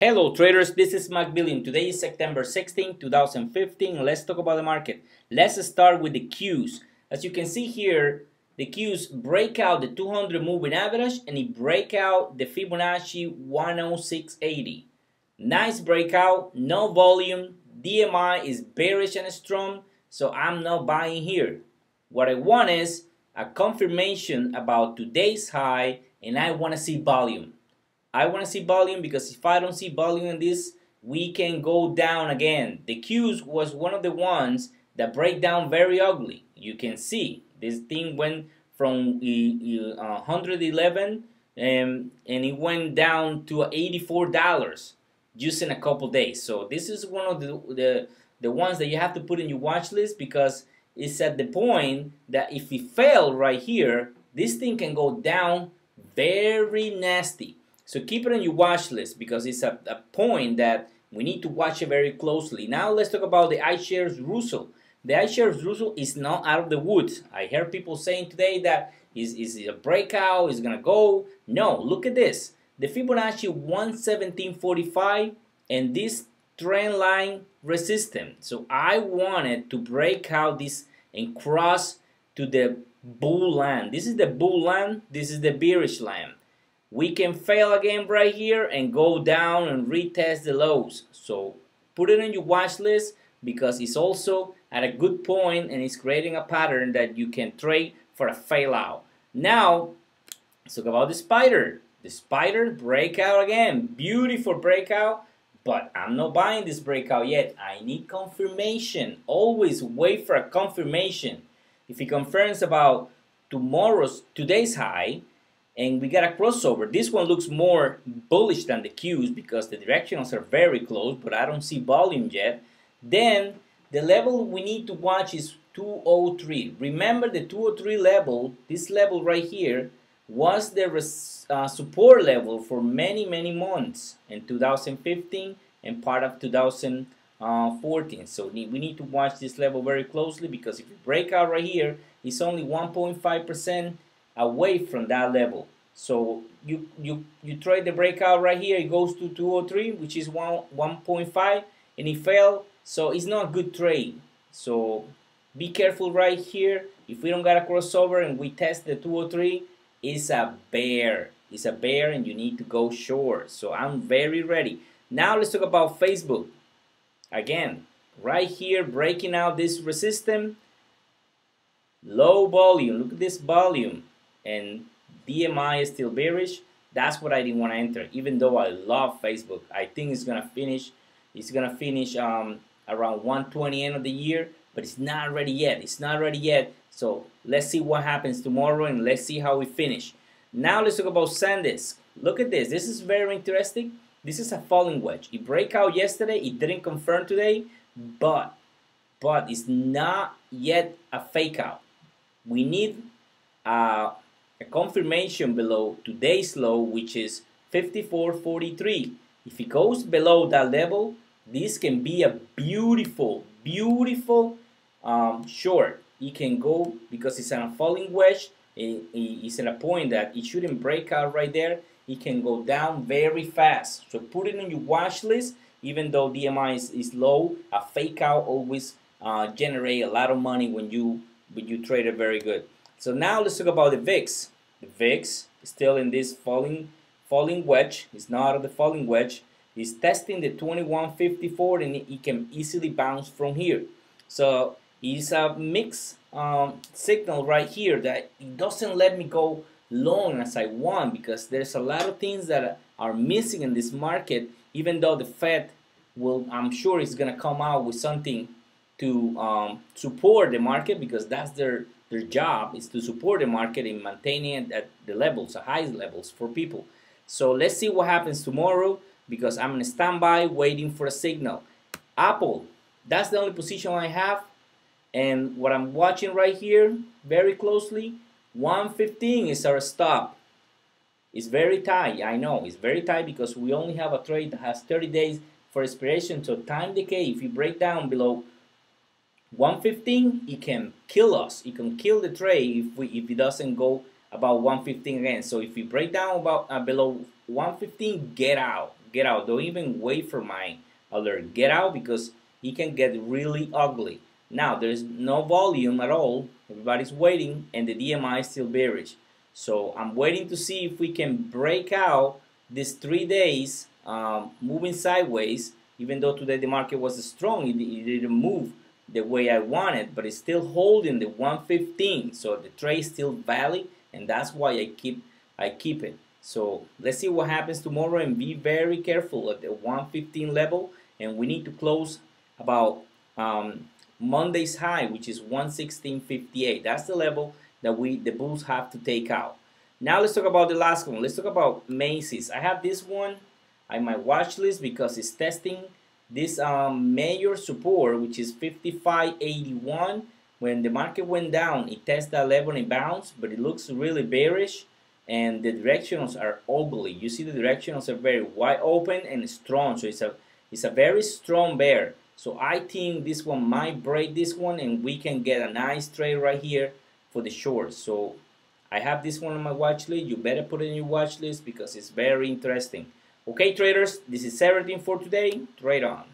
Hello traders, this is McBillion. Today is September 16, 2015. Let's talk about the market. Let's start with the Qs. As you can see here, the Qs break out the 200 moving average and it break out the Fibonacci 10680. Nice breakout, no volume. DMI is bearish and strong, so I'm not buying here. What I want is a confirmation about today's high and I want to see volume. I want to see volume because if I don't see volume in this, we can go down again. The Qs was one of the ones that break down very ugly. You can see this thing went from 111 and it went down to $84 just in a couple days. So this is one of the ones that you have to put in your watch list because it's at the point that if it failed right here, this thing can go down very nasty. So keep it on your watch list because it's a point that we need to watch it very closely. Now let's talk about the iShares Russell. The iShares Russell is not out of the woods. I heard people saying today that is a breakout, is going to go. No, look at this. The Fibonacci 117.45 and this trend line resistance. So I wanted to break out this and cross to the bull line. This is the bull line. This is the bearish line. We can fail again right here and go down and retest the lows. So put it on your watch list because it's also at a good point and it's creating a pattern that you can trade for a fail out. Now, let's talk about the spider. The spider breakout again. Beautiful breakout, but I'm not buying this breakout yet. I need confirmation. Always wait for a confirmation. If it confirms about today's high, and we got a crossover. This one looks more bullish than the Qs because the directionals are very close, but I don't see volume yet. Then the level we need to watch is 203. Remember the 203 level, this level right here, was the support level for many months in 2015 and part of 2014. So we need to watch this level very closely because if you break out right here, it's only 1.5% away from that level. So you trade the breakout right here, it goes to 203, which is 1.5, and it fell, so it's not a good trade. So be careful right here. If we don't got a crossover and we test the 203, it's a bear. It's a bear and you need to go short. So I'm very ready. Now let's talk about Facebook. Again, right here, breaking out this resistance. Low volume. Look at this volume. And DMI is still bearish. That's what I didn't want to enter, even though I love Facebook. I think it's gonna finish. It's gonna finish around 120 end of the year, but it's not ready yet. It's not ready yet. So let's see what happens tomorrow and let's see how we finish. Now let's talk about SanDisk. Look at this. This is very interesting. This is a falling wedge. It break out yesterday. It didn't confirm today, but it's not yet a fake out. We need a confirmation below today's low, which is 54.43. If it goes below that level, this can be a beautiful short. It can go because it's on a falling wedge. It's at a point that it shouldn't break out right there. It can go down very fast. So put it on your watch list. Even though DMI is low, a fake out always generate a lot of money when you trade it very good. So now let's talk about the VIX. The VIX is still in this falling wedge. It's not out of the falling wedge. It's testing the 2154 and it can easily bounce from here. So it's a mixed signal right here that it doesn't let me go long as I want because there's a lot of things that are missing in this market, even though the Fed will, I'm sure, is going to come out with something to support the market because that's their job is to support the market in maintaining it at the levels, the highest levels for people. So let's see what happens tomorrow because I'm in standby waiting for a signal. Apple, that's the only position I have. And what I'm watching right here very closely, 115 is our stop. It's very tight, I know, it's very tight because we only have a trade that has 30 days for expiration. So time decay, if you break down below 115, it can kill us. It can kill the trade if it doesn't go about 115 again. So if you break down about below 115, get out. get out. Don't even wait for my alert. Get out because it can get really ugly. Now there's no volume at all. Everybody's waiting, and the DMI is still bearish. So I'm waiting to see if we can break out these 3 days moving sideways. Even though today the market was strong, it didn't move the way I wanted, but it's still holding the 115. So the trade is still valid, and that's why I keep it. So let's see what happens tomorrow, and be very careful at the 115 level. And we need to close about Monday's high, which is 116.58. That's the level that the bulls have to take out. Now let's talk about the last one. Let's talk about Macy's. I have this one on my watch list because it's testing this major support, which is 55.81. When the market went down, it tested that level and bounced, but it looks really bearish, and the directionals are ugly. You see the directionals are very wide open and strong, so it's a very strong bear. So I think this one might break this one, and we can get a nice trade right here for the shorts. So I have this one on my watch list. You better put it in your watch list because it's very interesting. Okay, traders, this is everything for today. Trade on.